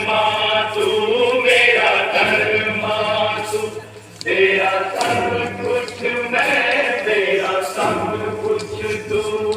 धर्मा तू मेरा धर्मा तू तेरा सब कुछ मैं तेरा सब कुछ तू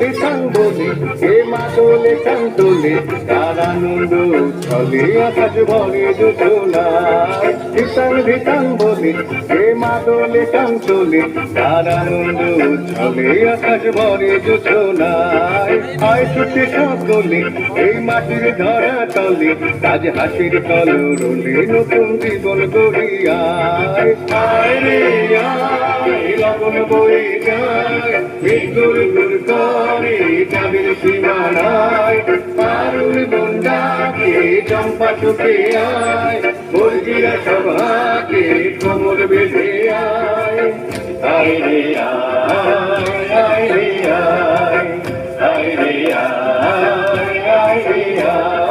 দিশাং বলে হে মাদলে কান্তলে তার আনন্দ ছলে আকাশ ভরে যোজনায় দিশাং বলে হে মাদলে কান্তলে তার আনন্দ ছলে আকাশ ভরে যোজনায় আয় ছুটে সকলে এই মাটির ধরা তলে কাজ হাসির কলরলে নতুন জীবন গড়িয়ায় আয় রে আয় লগন বয়ে যায় মৃত্যুর করে যাবের সীমানায় পারুল বন্দাকে চম্পা চোখে আয় বর্গিরা সভাকে কোমর বেঁধে আয় আয় রে আয় আয় রে আয় আয় রে আয় আয় রে আয়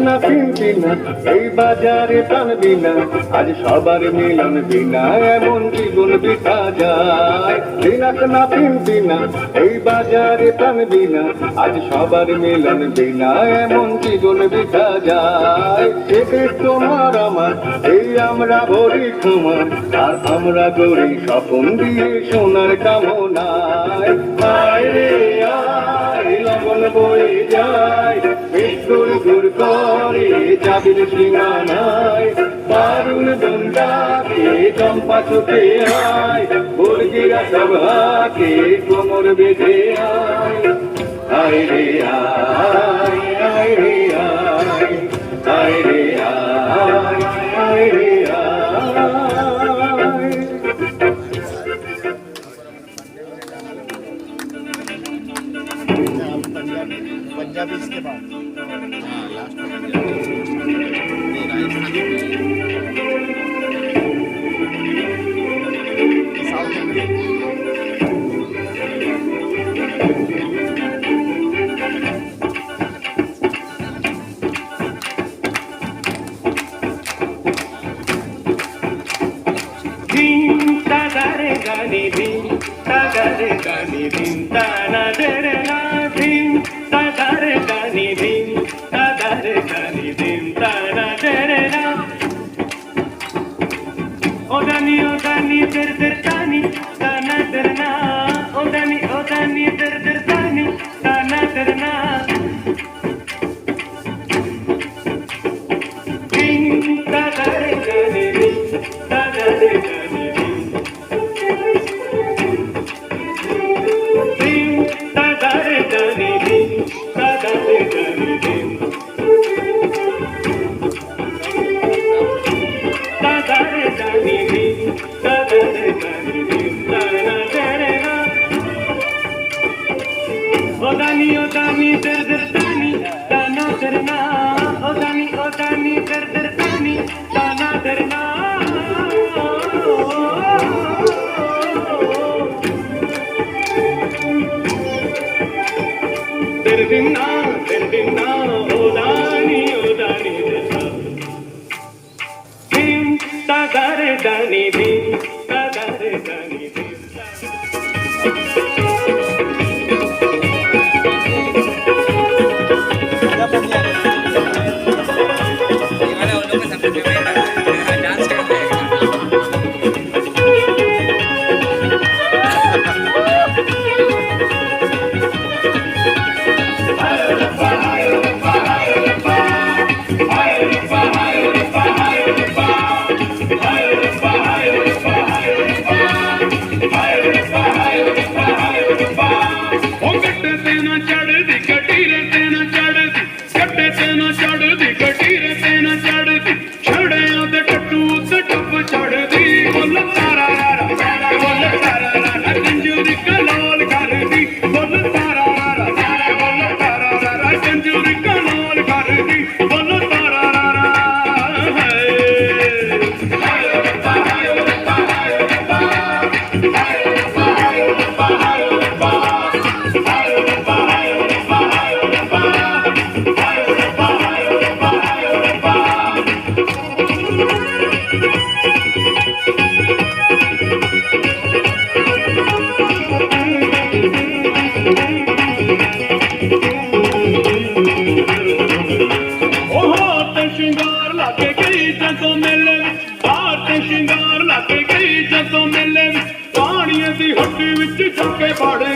না কিনবি না এই বাজারে টানবি না আজ সবার মিলন বিনা এমন জীবন বিতা যায় দিনাক না কিনবি না এই বাজারে টানবি না আজ সবার মিলন বিনা এমন জীবন বিতা যায় এতে তোমার আমার এই আমরা ভরি তোমার আর আমরা গড়ি স্বপন দিয়ে সোনার কামনায় আয় রে আয় লগন বয়ে যায় মৃত্যুর দূর করে যাবির সিংহানায় দারুণ দন্ডাকে চম্পা চোখে আয় মুরগিরা সব হাকে কোমর বেঁধে আয় আয় রে আয় আয় রে আয় আয় রে আয় আয় রে আয় पंजाबी इसके बाद south Indian tagare gani din tagare gani din tana dere na din tagare gani din tana dere na odani der der tani tana der na odani der der tani tana der na din tagare gani din tagare gani odani der der tani tana der na odani der der tani tana der na der dinna odani der din tagare gani din tagare gani din ਸ਼ਿੰਗਾਰ ਲੱਗ ਗਈ ਜਦੋਂ ਮੇਲੇ ਵਿੱਚ ਪਾਣੀਆਂ ਦੀ ਹੱਡੀ ਵਿੱਚ ਛੱਕੇ ਫੜ